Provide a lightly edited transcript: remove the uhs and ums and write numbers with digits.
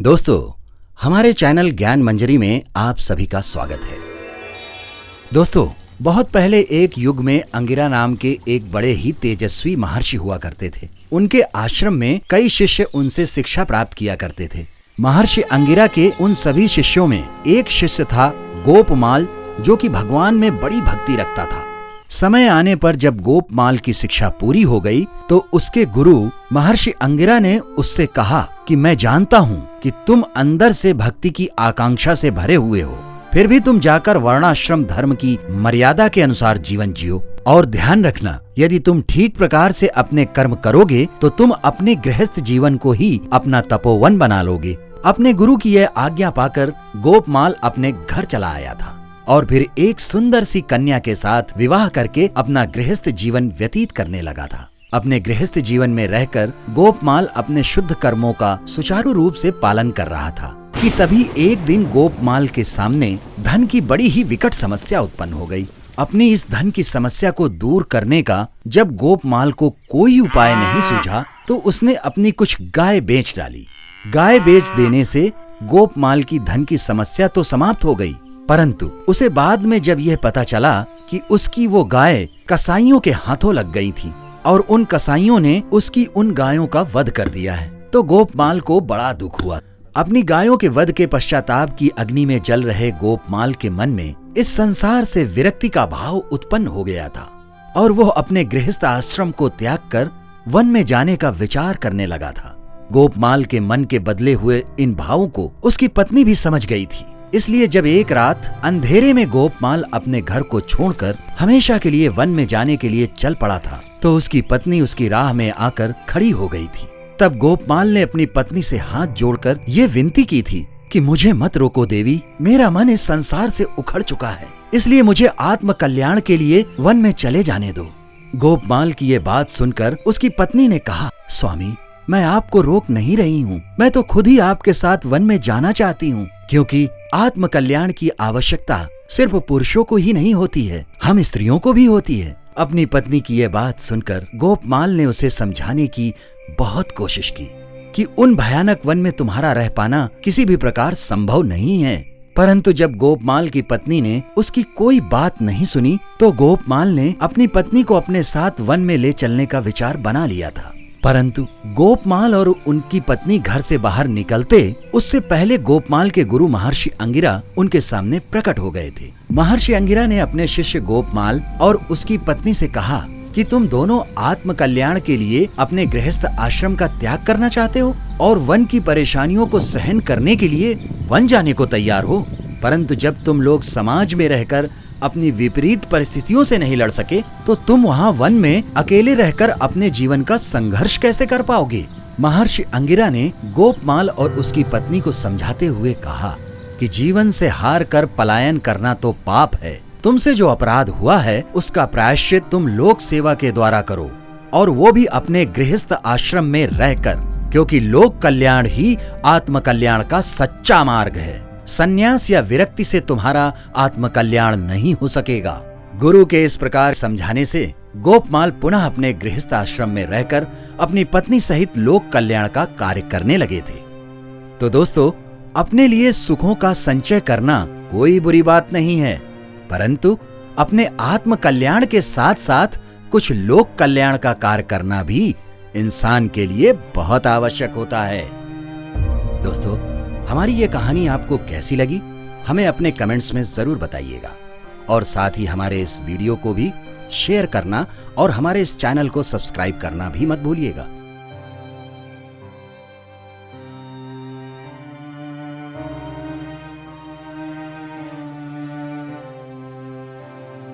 दोस्तों, हमारे चैनल ज्ञान मंजरी में आप सभी का स्वागत है। दोस्तों, बहुत पहले एक युग में अंगिरा नाम के एक बड़े ही तेजस्वी महर्षि हुआ करते थे। उनके आश्रम में कई शिष्य उनसे शिक्षा प्राप्त किया करते थे। महर्षि अंगिरा के उन सभी शिष्यों में एक शिष्य था गोपमाल, जो कि भगवान में बड़ी भक्ति रखता था। समय आने पर जब गोपमाल की शिक्षा पूरी हो गई तो उसके गुरु महर्षि अंगिरा ने उससे कहा कि मैं जानता हूँ कि तुम अंदर से भक्ति की आकांक्षा से भरे हुए हो, फिर भी तुम जाकर वर्णाश्रम धर्म की मर्यादा के अनुसार जीवन जियो। और ध्यान रखना, यदि तुम ठीक प्रकार से अपने कर्म करोगे तो तुम अपने गृहस्थ जीवन को ही अपना तपोवन बना लोगे। अपने गुरु की यह आज्ञा पाकर गोपमाल अपने घर चला आया था और फिर एक सुंदर सी कन्या के साथ विवाह करके अपना गृहस्थ जीवन व्यतीत करने लगा था। अपने गृहस्थ जीवन में रहकर गोपमाल अपने शुद्ध कर्मों का सुचारू रूप से पालन कर रहा था कि तभी एक दिन गोपमाल के सामने धन की बड़ी ही विकट समस्या उत्पन्न हो गई। अपनी इस धन की समस्या को दूर करने का जब गोपमाल को कोई उपाय नहीं सूझा तो उसने अपनी कुछ गाय बेच डाली। गाय बेच देने से गोपमाल की धन की समस्या तो समाप्त हो गई, परंतु उसे बाद में जब यह पता चला कि उसकी वो गाय कसाईयों के हाथों लग गई थी और उन कसाईयों ने उसकी उन गायों का वध कर दिया है, तो गोपमाल को बड़ा दुख हुआ। अपनी गायों के वध के पश्चाताप की अग्नि में जल रहे गोपमाल के मन में इस संसार से विरक्ति का भाव उत्पन्न हो गया था और वह अपने गृहस्थ आश्रम को त्याग कर वन में जाने का विचार करने लगा था। गोपमाल के मन के बदले हुए इन भावों को उसकी पत्नी भी समझ गई थी। इसलिए जब एक रात अंधेरे में गोपमाल अपने घर को छोड़कर हमेशा के लिए वन में जाने के लिए चल पड़ा था तो उसकी पत्नी उसकी राह में आकर खड़ी हो गई थी। तब गोपमाल ने अपनी पत्नी से हाथ जोड़कर ये विनती की थी कि मुझे मत रोको देवी, मेरा मन इस संसार से उखड़ चुका है, इसलिए मुझे आत्म कल्याण के लिए वन में चले जाने दो। गोपमाल की ये बात सुनकर उसकी पत्नी ने कहा, स्वामी, मैं आपको रोक नहीं रही हूँ, मैं तो खुद ही आपके साथ वन में जाना चाहती हूँ, क्योंकि आत्म कल्याण की आवश्यकता सिर्फ पुरुषों को ही नहीं होती है, हम स्त्रियों को भी होती है। अपनी पत्नी की यह बात सुनकर गोपमाल ने उसे समझाने की बहुत कोशिश की कि उन भयानक वन में तुम्हारा रह पाना किसी भी प्रकार संभव नहीं है। परंतु जब गोपमाल की पत्नी ने उसकी कोई बात नहीं सुनी तो गोपमाल ने अपनी पत्नी को अपने साथ वन में ले चलने का विचार बना लिया था। परंतु गोपमाल और उनकी पत्नी घर से बाहर निकलते उससे पहले गोपमाल के गुरु महर्षि अंगिरा उनके सामने प्रकट हो गए थे। महर्षि अंगिरा ने अपने शिष्य गोपमाल और उसकी पत्नी से कहा कि तुम दोनों आत्म कल्याण के लिए अपने गृहस्थ आश्रम का त्याग करना चाहते हो और वन की परेशानियों को सहन करने के लिए वन जाने को तैयार हो, परंतु जब तुम लोग समाज में रहकर अपनी विपरीत परिस्थितियों से नहीं लड़ सके तो तुम वहाँ वन में अकेले रहकर अपने जीवन का संघर्ष कैसे कर पाओगे। महर्षि अंगिरा ने गोपमाल और उसकी पत्नी को समझाते हुए कहा कि जीवन से हार कर पलायन करना तो पाप है। तुमसे जो अपराध हुआ है उसका प्रायश्चित तुम लोक सेवा के द्वारा करो, और वो भी अपने गृहस्थ आश्रम में रहकर, क्योंकि लोक कल्याण ही आत्म कल्याण का सच्चा मार्ग है। संन्यास या विरक्ति से तुम्हारा आत्म कल्याण नहीं हो सकेगा। गुरु के इस प्रकार समझाने से गोपमाल पुनः अपने गृहस्थ आश्रम में रहकर अपनी पत्नी सहित लोक कल्याण का कार्य करने लगे थे। तो दोस्तों, अपने लिए सुखों का संचय करना कोई बुरी बात नहीं है, परंतु अपने आत्म कल्याण के साथ साथ कुछ लोक कल्याण का कार्य करना भी इंसान के लिए बहुत आवश्यक होता है। दोस्तों, हमारी ये कहानी आपको कैसी लगी हमें अपने कमेंट्स में जरूर बताइएगा, और साथ ही हमारे इस वीडियो को भी शेयर करना और हमारे इस चैनल को सब्सक्राइब करना भी मत भूलिएगा।